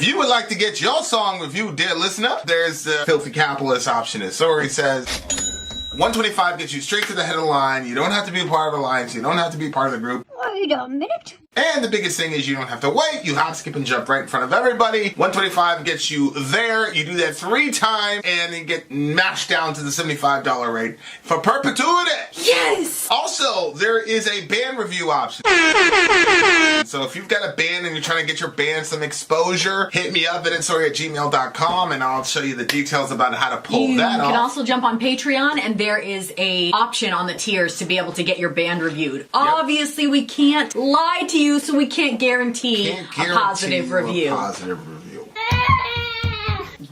If you would like to get your song reviewed, dear listener, there's the filthy capitalist option. As Sori says, $125 gets you straight to the head of the line. You don't have to be a part of the alliance. You don't have to be part of the group. Wait a minute. And the biggest thing is you don't have to wait. You hop, skip, and jump right in front of everybody. $125 gets you there. You do that 3 times, and then get mashed down to the $75 rate for perpetuity. Yes! Also, there is a band review option. So if you've got a band and you're trying to get your band some exposure, hit me up at vinsori@gmail.com, and I'll show you the details about how to pull that off. You can also jump on Patreon, and there is a option on the tiers to be able to get your band reviewed. Yep. Obviously, we can't lie to you, so we can't guarantee a positive review.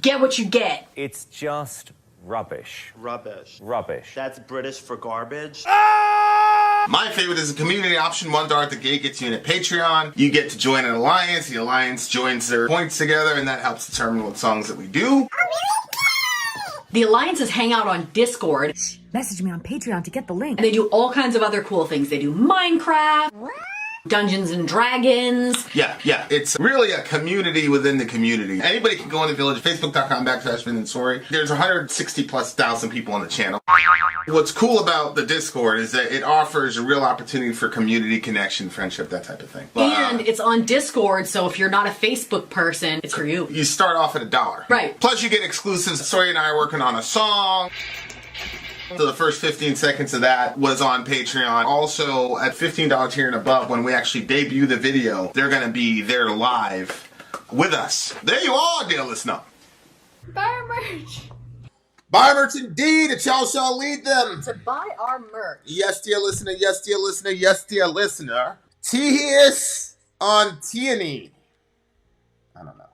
Get what you get. It's just rubbish. Rubbish. Rubbish. That's British for garbage. My favorite is a community option. $1 at the gate gets you in at Patreon. You get to join an alliance. The alliance joins their points together, and that helps determine what songs that we do. The alliances hang out on Discord. Message me on Patreon to get the link. And they do all kinds of other cool things. They do Minecraft, Dungeons and Dragons. Yeah. It's really a community within the community. Anybody can go in the village, facebook.com/Vin and Sori. There's 160,000+ people on the channel. What's cool about the Discord is that it offers a real opportunity for community connection, friendship, that type of thing. And it's on Discord, so if you're not a Facebook person, it's for you. You start off at $1. Right. Plus you get exclusives. Sori and I are working on a song. So the first 15 seconds of that was on Patreon. Also, at $15 tier and above, when we actually debut the video, they're going to be there live with us. There you are, dear listener. Buy our merch. Buy merch indeed. It shall lead them To buy our merch. Yes, dear listener. Yes, dear listener. Yes, dear listener. Tyhjyys on Tyyni. I don't know.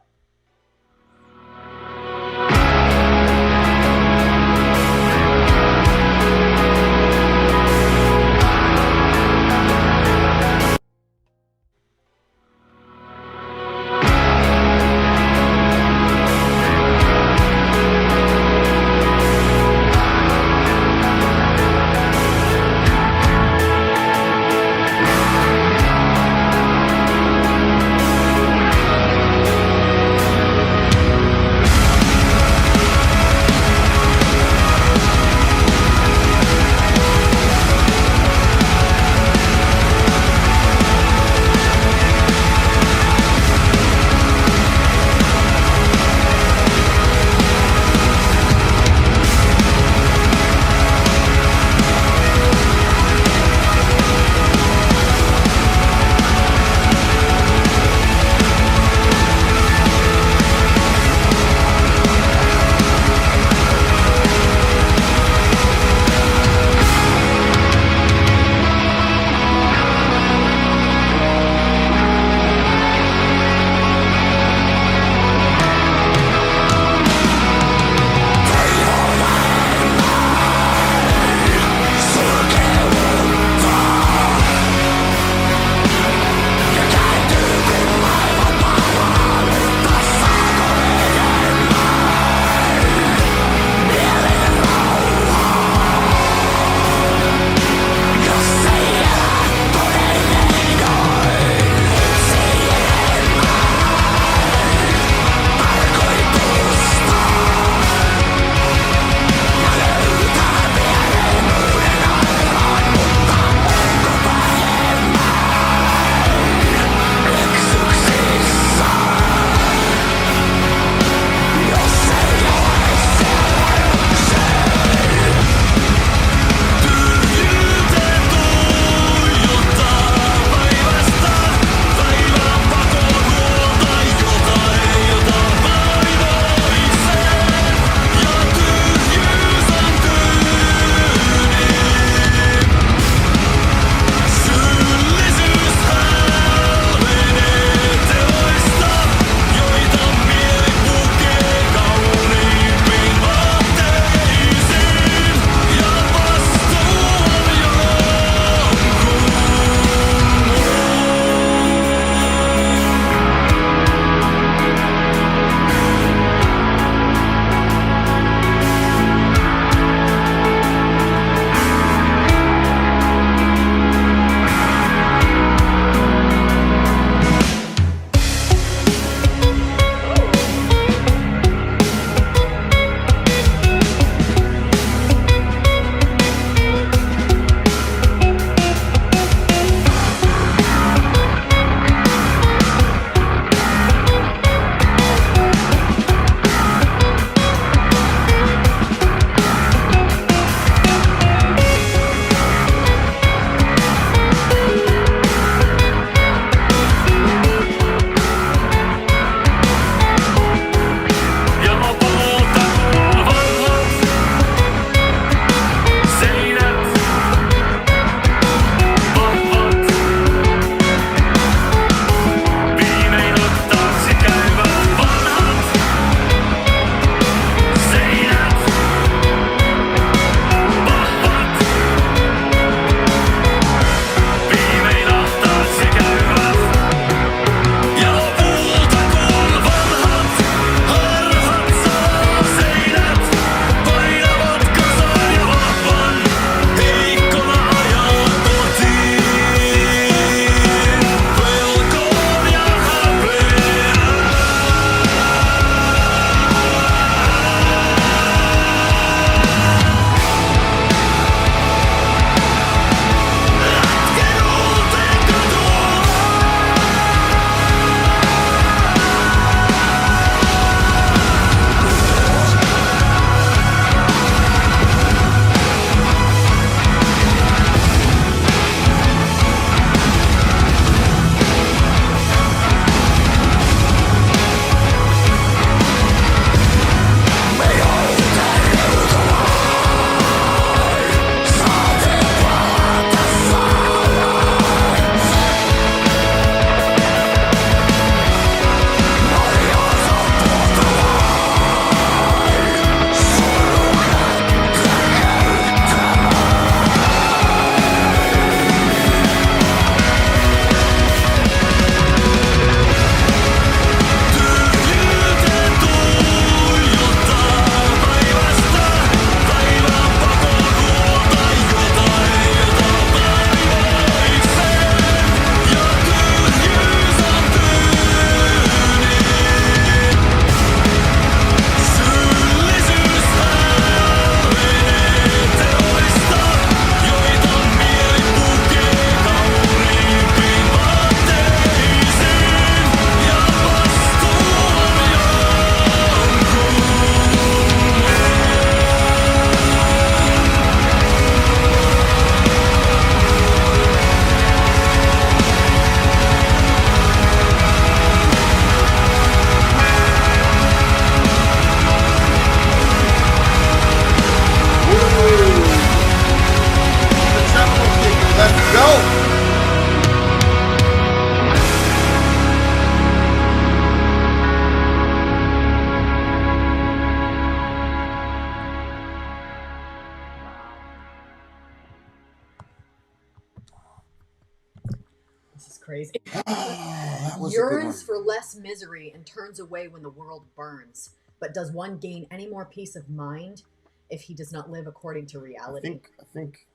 crazy. That was a good one. Yearns for less misery and turns away when the world burns. But does one gain any more peace of mind if he does not live according to reality? I think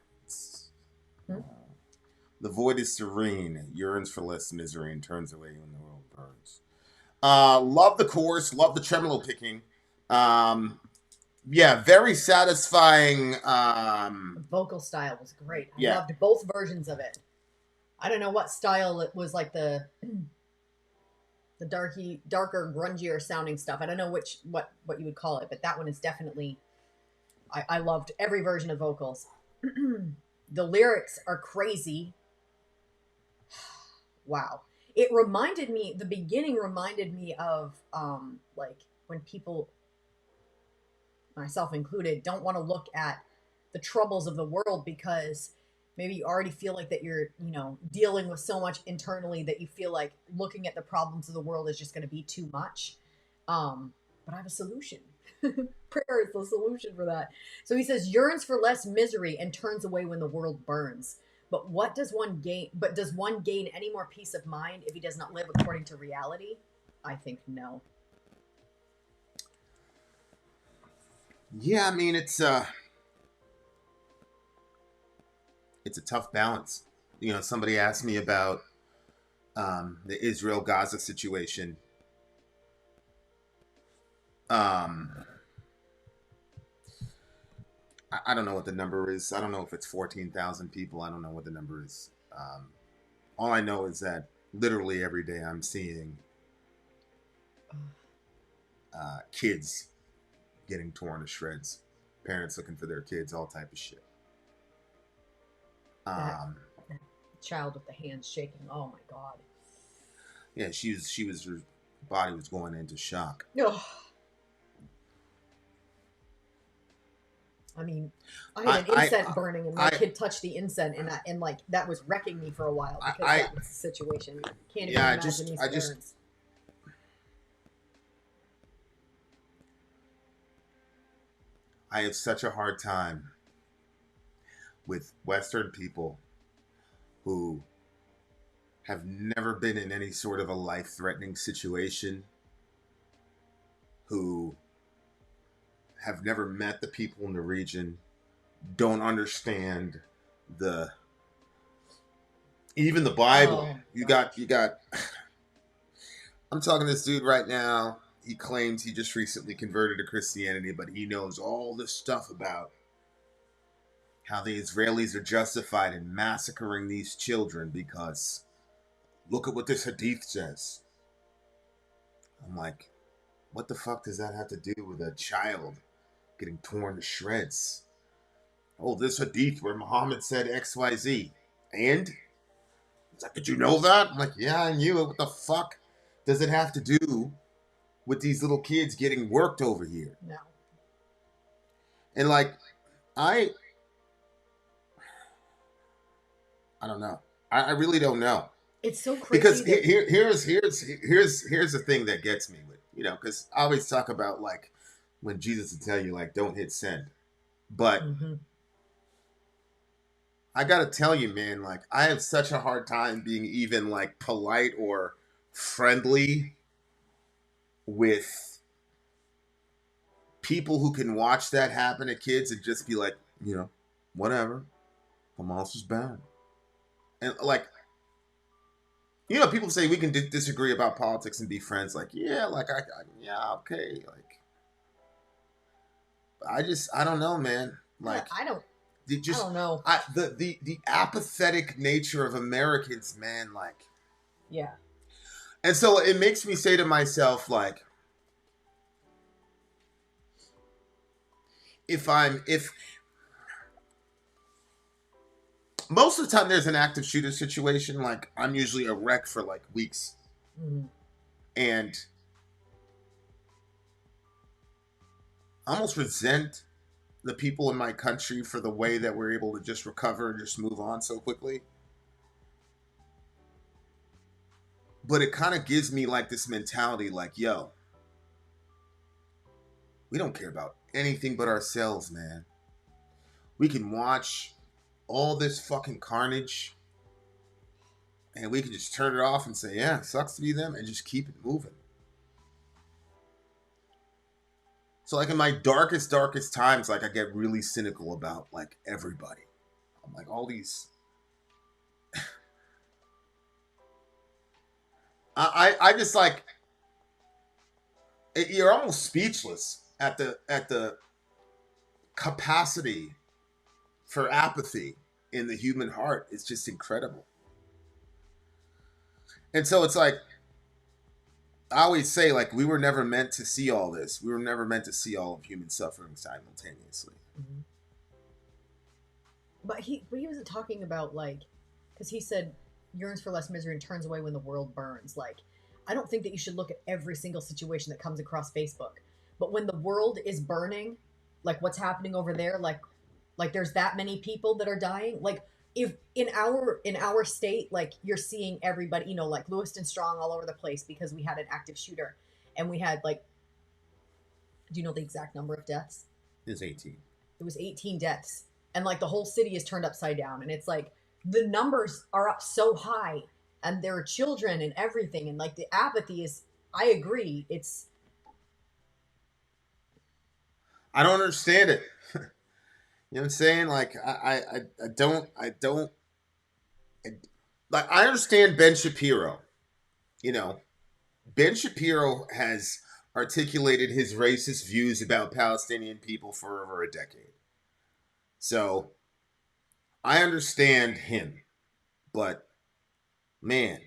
the void is serene, yearns for less misery, and turns away when the world burns. Love the chorus, love the tremolo picking. Yeah, very satisfying. The vocal style was great. I Yeah. loved both versions of it. I don't know what style it was, like the darker, grungier sounding stuff. I don't know what you would call it, but that one is definitely. I loved every version of vocals. The lyrics are crazy. Wow. The beginning reminded me of like when people, myself included, don't want to look at the troubles of the world because maybe you already feel like that you're, dealing with so much internally that you feel like looking at the problems of the world is just going to be too much. But I have a solution. Prayer is the solution for that. So he says, yearns for less misery and turns away when the world burns. But does one gain any more peace of mind if he does not live according to reality? I think no. Yeah, I mean it's a tough balance. Somebody asked me about the Israel-Gaza situation. I don't know what the number is. I don't know if it's 14,000 people. I don't know what the number is. All I know is that literally every day I'm seeing kids getting torn to shreds, parents looking for their kids, all type of shit. That child with the hands shaking. Oh my God. Yeah, her body was going into shock. Ugh. I mean, I had an incense burning, and my kid touched the incense, and like that was wrecking me for a while because that was the situation. Can't even imagine these parents. I have such a hard time with Western people who have never been in any sort of a life-threatening situation, who have never met the people in the region, don't understand even the Bible. Oh, you got I'm talking to this dude right now. He claims he just recently converted to Christianity, but he knows all this stuff about how the Israelis are justified in massacring these children because look at what this hadith says. I'm like, what the fuck does that have to do with a child getting torn to shreds? Oh, this hadith where Muhammad said XYZ. And? It's like, did you know that? I'm like, yeah, I knew it. What the fuck does it have to do with these little kids getting worked over here? No. And like, I don't know. I really don't know. It's so crazy. Because here's the thing that gets me with, because I always talk about like when Jesus would tell you like don't hit send. But I gotta tell you, man, like I have such a hard time being even like polite or friendly with people who can watch that happen to kids and just be like, whatever. Hamas is bad. And like, people say we can disagree about politics and be friends. Like, yeah, like yeah, okay. Like, I don't know, man. Like, I don't know. The apathetic nature of Americans, man. Like, yeah. And so it makes me say to myself, like, if most of the time there's an active shooter situation, like I'm usually a wreck for like weeks. And I almost resent the people in my country for the way that we're able to just recover and just move on so quickly. But it kind of gives me like this mentality like, yo, we don't care about anything but ourselves, man. We can watch all this fucking carnage And we can just turn it off and say, yeah, sucks to be them, and just keep it moving. So like in my darkest times, like I get really cynical about like everybody. I'm like all these. I just like you're almost speechless at the capacity for apathy in the human heart. It's just incredible. And so it's like I always say, like, we were never meant to see all this. We were never meant to see all of human suffering simultaneously. Mm-hmm. But he wasn't talking about, like, because he said yearns for less misery and turns away when the world burns. Like, I don't think that you should look at every single situation that comes across Facebook. But when the world is burning, like what's happening over there, like there's that many people that are dying. Like, if in our state, like you're seeing everybody, you know, like Lewiston strong all over the place because we had an active shooter, and we had like, do you know the exact number of deaths? It was 18. It was 18 deaths, and like the whole city is turned upside down, and it's like the numbers are up so high, and there are children and everything, and like the apathy is. I agree. I don't understand it. You know what I'm saying? Like I don't like I understand Ben Shapiro. You know, Ben Shapiro has articulated his racist views about Palestinian people for over a decade. So I understand him, but man,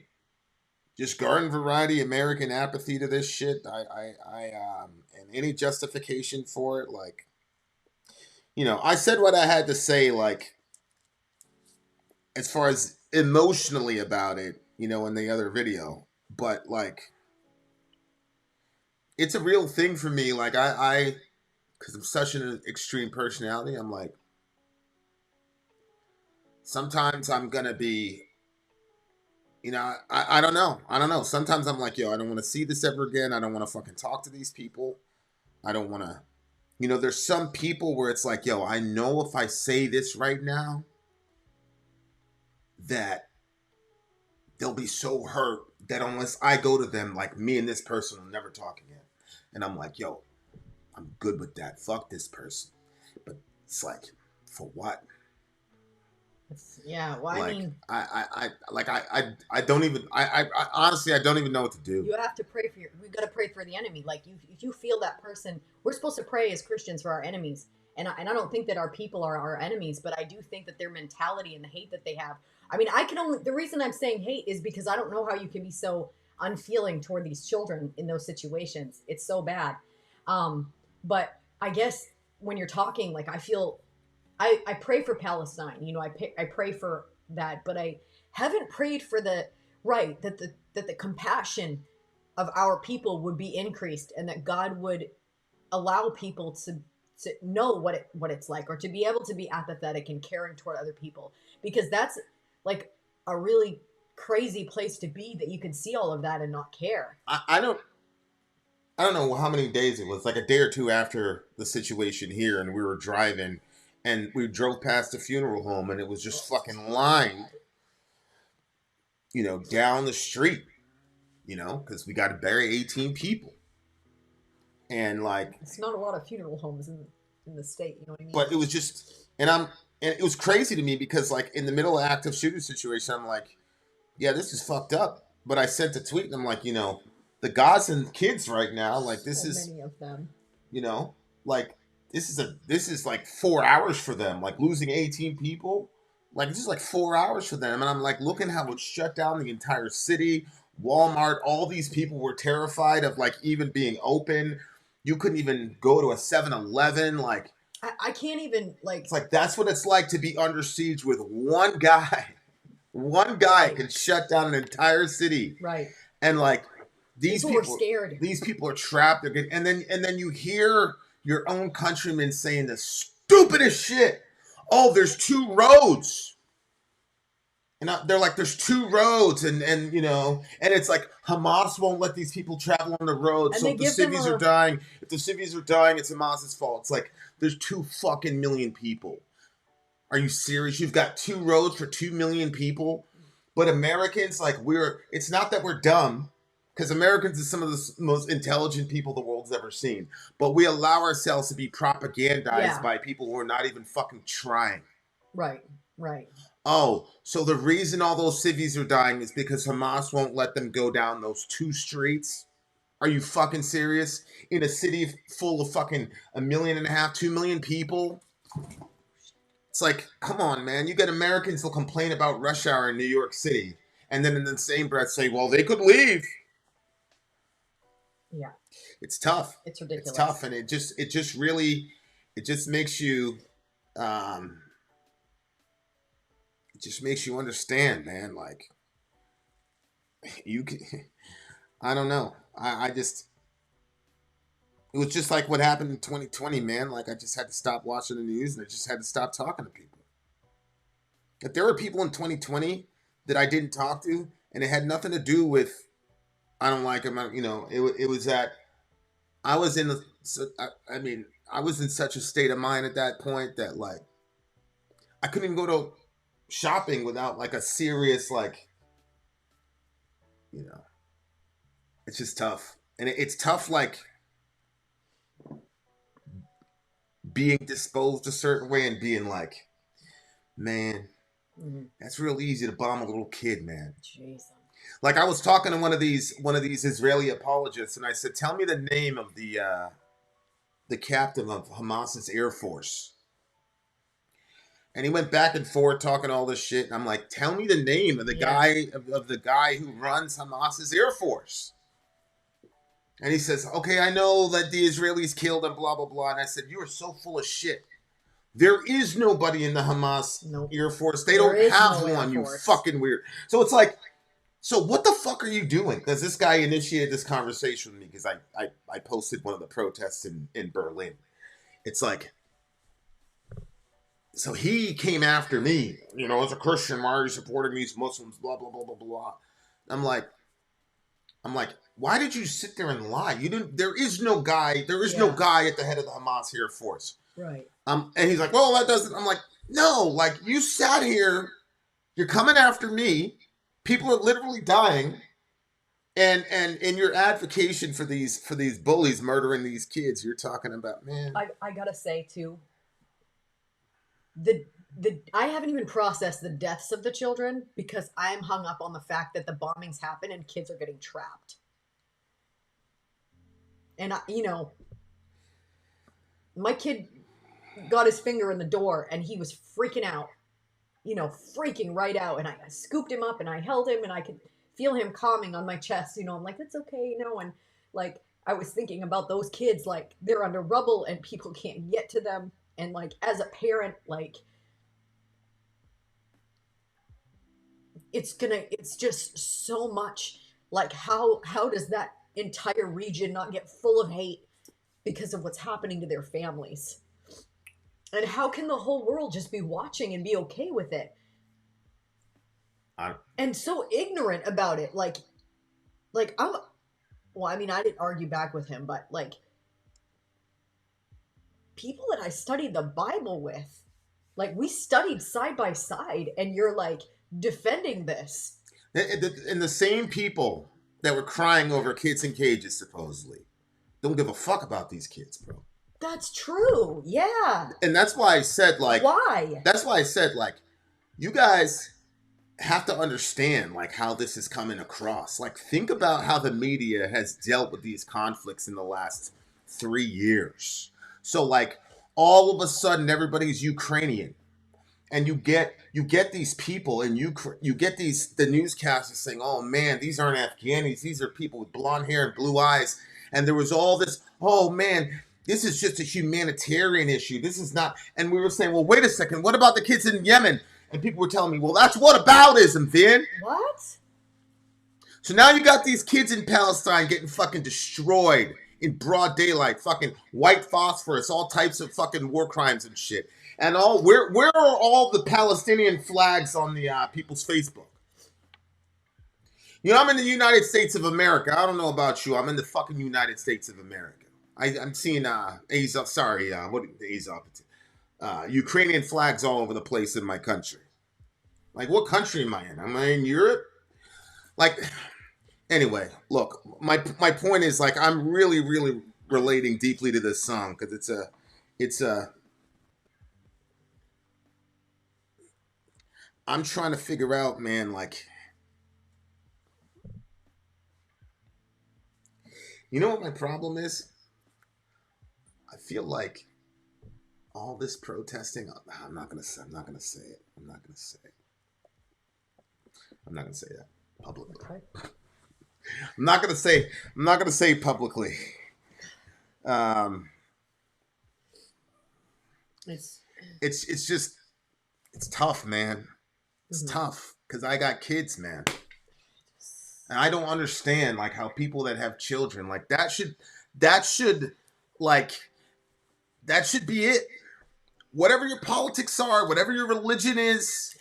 just garden variety American apathy to this shit. And any justification for it, like. You know, I said what I had to say, like, as far as emotionally about it, you know, in the other video. But, like, it's a real thing for me. Like, because I'm such an extreme personality, I'm like, sometimes I'm going to be, you know, I don't know. I don't know. Sometimes I'm like, yo, I don't want to see this ever again. I don't want to fucking talk to these people. I don't want to. You know, there's some people where it's like, yo, I know if I say this right now, that they'll be so hurt that unless I go to them, like me and this person will never talk again. And I'm like, yo, I'm good with that. Fuck this person. But it's like, for what? Yeah, well, like, I mean, I don't even, I honestly, I don't even know what to do. you have to pray for we got to pray for the enemy. Like, if you feel that person, we're supposed to pray as Christians for our enemies. And I don't think that our people are our enemies, but I do think that their mentality and the hate that they have. I mean, the reason I'm saying hate is because I don't know how you can be so unfeeling toward these children in those situations. It's so bad. But I guess when you're talking, like, I pray for Palestine, you know, I pray for that, but I haven't prayed for that the compassion of our people would be increased, and that God would allow people to know what it's like, or to be able to be apathetic and caring toward other people, because that's like a really crazy place to be, that you can see all of that and not care. I don't know how many days it was, like a day or two after the situation here, and we were driving. And we drove past the funeral home, and it was just fucking lined, you know, down the street, you know, because we got to bury 18 people. And, like... It's not a lot of funeral homes in the state, you know what I mean? But it was just... And it was crazy to me because, like, in the middle of active shooter situation, I'm like, yeah, this is fucked up. But I sent a tweet, and I'm like, you know, the Gazan kids right now, like, this is... many of them. You know, like... This is like 4 hours for them. Like, losing 18 people, like, this is like 4 hours for them. And I'm like, looking how it shut down the entire city, Walmart, all these people were terrified of, like, even being open. You couldn't even go to a 7-Eleven. Like, I can't even, like... It's like, that's what it's like to be under siege with one guy. One guy can shut down an entire city. Right. And, like, these people are scared. These people are trapped. They're and then you hear your own countrymen saying the stupidest shit. Oh, there's 2 roads. And they're like, there's 2 roads. And you know, and it's like, Hamas won't let these people travel on the road. So if the civvies are dying, it's Hamas's fault. It's like, there's 2 fucking million people. Are you serious? You've got 2 roads for 2 million people? But Americans, like it's not that we're dumb, because Americans are some of the most intelligent people the world's ever seen. But we allow ourselves to be propagandized by people who are not even fucking trying. Right, right. Oh, so the reason all those civvies are dying is because Hamas won't let them go down those 2 streets? Are you fucking serious? In a city full of fucking 1.5 million, 2 million people? It's like, come on, man. You get Americans who'll complain about rush hour in New York City, and then in the same breath say, well, they could leave. Yeah. It's tough. It's ridiculous. It's tough, and it just makes you, it just makes you understand, man. Like, you can, I don't know. It was just like what happened in 2020, man. Like, I just had to stop watching the news, and I just had to stop talking to people. If there were people in 2020 that I didn't talk to, and it had nothing to do with, I don't like them, you know, it was that I was in I was in such a state of mind at that point that, like, I couldn't even go to shopping without, like, a serious, like, you know, it's just tough. And it's tough, like, being disposed a certain way and being like, man, that's real easy to bomb a little kid, man. Jesus. Like, I was talking to one of these Israeli apologists, and I said, tell me the name of the captain of Hamas's Air Force. And he went back and forth talking all this shit, and I'm like, tell me the name of the guy of the guy who runs Hamas's Air Force. And he says, okay, I know that the Israelis killed him, blah, blah, blah. And I said, you are so full of shit. There is nobody in the Hamas Air Force. They don't have one, you fucking weird. So it's like, so what the fuck are you doing? Because this guy initiated this conversation with me because I posted one of the protests in Berlin. It's like, so he came after me, you know, as a Christian, why are you supporting these Muslims, blah, blah, blah, blah, blah. I'm like, why did you sit there and lie? There is no guy at the head of the Hamas Air Force. Right. And he's like, well, that doesn't, I'm like, no, like, you sat here, you're coming after me, people are literally dying, and in your advocation for these bullies murdering these kids, you're talking about, man. I gotta say too, I haven't even processed the deaths of the children because I'm hung up on the fact that the bombings happen and kids are getting trapped. And my kid got his finger in the door and he was freaking out, freaking right out. And I scooped him up and I held him and I could feel him calming on my chest. I'm like, it's okay, And like, I was thinking about those kids, like they're under rubble and people can't get to them. And like, as a parent, like, it's just so much. Like, how does that entire region not get full of hate because of what's happening to their families? And how can the whole world just be watching and be okay with it? And so ignorant about it. I didn't argue back with him, but like, people that I studied the Bible with, like, we studied side by side, and you're like defending this. And the same people that were crying over kids in cages, supposedly, don't give a fuck about these kids, bro. That's true. Yeah. And that's why I said, like, why? That's why I said, like, you guys have to understand, like, how this is coming across. Like, think about how the media has dealt with these conflicts in the last 3 years. So, like, all of a sudden, everybody's Ukrainian. And you get these people, and you get the newscasters saying, "Oh man, these aren't Afghanis; these are people with blonde hair and blue eyes." And there was all this, "Oh man, this is just a humanitarian issue. This is not." And we were saying, "Well, wait a second. What about the kids in Yemen?" And people were telling me, "Well, that's whataboutism, Vin." What? So now you got these kids in Palestine getting fucking destroyed in broad daylight, fucking white phosphorus, all types of fucking war crimes and shit. And where are all the Palestinian flags on the people's Facebook? I'm in the United States of America. I don't know about you. I'm in the fucking United States of America. I'm seeing Ukrainian flags all over the place in my country. Like, what country am I in? Am I in Europe? Like, anyway, look, my point is, like, I'm really, really relating deeply to this song because it's a. I'm trying to figure out, man, like, you know what my problem is? I feel like all this protesting. I'm not gonna say it. I'm not gonna say that publicly. Okay. I'm not gonna say publicly. It's just tough, man. It's tough because I got kids, man, and I don't understand like how people that have children like that should be it. Whatever your politics are, whatever your religion is,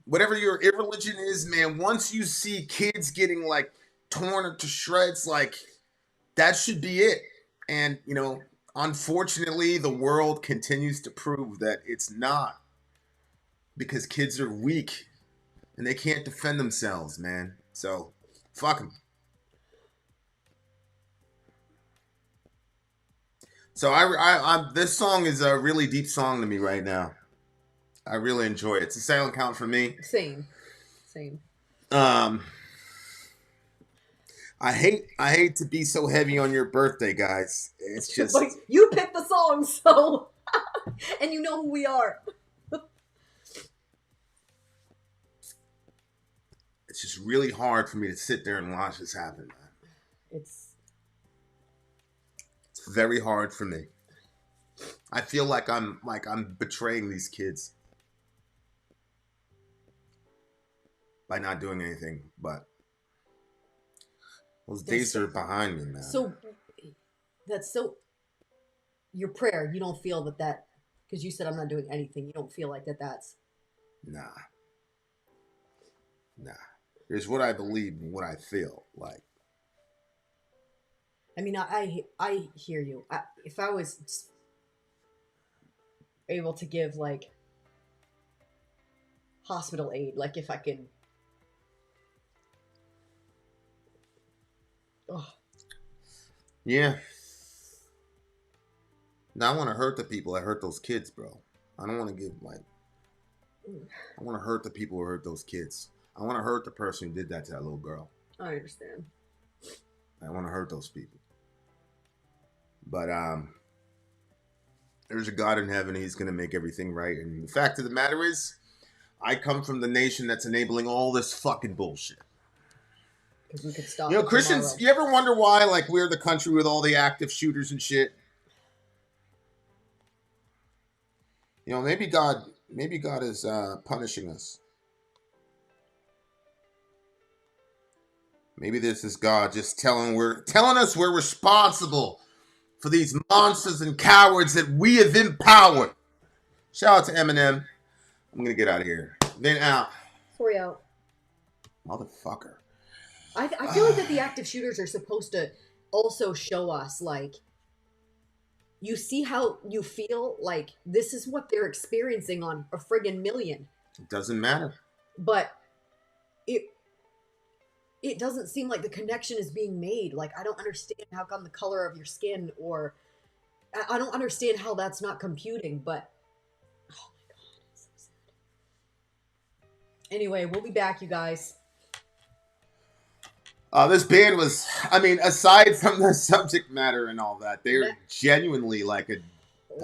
whatever your irreligion is, man, once you see kids getting like torn to shreds, like that should be it. And, you know, unfortunately, the world continues to prove that it's not, because kids are weak and they can't defend themselves, man. So, fuck them. So I this song is a really deep song to me right now. I really enjoy it. It's a silent count for me. Same. I hate to be so heavy on your birthday, guys. It's just Like, you picked the song, so and you know who we are. It's just really hard for me to sit there and watch this happen, man. It's Very hard for me. I feel like I'm betraying these kids by not doing anything, but those days are behind me, man. so that's so your prayer. You don't feel that because you said I'm not doing anything. You don't feel like that's Nah. Here's what I believe and what I feel like. I mean, I hear you. If I was able to give like hospital aid, like if I could. Oh. Yeah. Now I want to hurt the people that hurt those kids, bro. I don't want to give like. I want to hurt the people who hurt those kids. I want to hurt the person who did that to that little girl. I understand. I want to hurt those people. But there's a God in heaven. He's going to make everything right. And the fact of the matter is, I come from the nation that's enabling all this fucking bullshit. Because we could stop. You know, Christians, you ever wonder why, like, we're the country with all the active shooters and shit? You know, maybe God is punishing us. Maybe this is God just telling us we're responsible for these monsters and cowards that we have empowered. Shout out to Eminem. I'm gonna get out of here. Then out. Sori out. Motherfucker. I feel like that the active shooters are supposed to also show us, like, you see how you feel, like, this is what they're experiencing on a friggin' million. It doesn't matter. But it doesn't seem like the connection is being made. Like, I don't understand how come the color of your skin, or I don't understand how that's not computing, but oh my God, it's so sad. Anyway, we'll be back, you guys. This band was, I mean, aside from the subject matter and all that, they're genuinely like a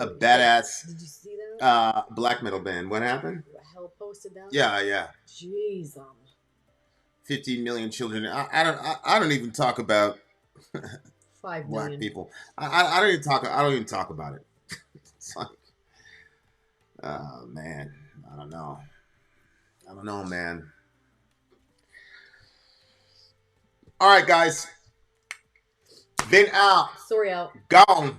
badass. Did you see that? Black metal band. What happened? Hell posted that? Yeah. Jeez. 15 million children. I don't even talk about 5 black million people. I don't even talk about it. It's like, man, I don't know, man. All right, guys. Been out. Sori out. Gone.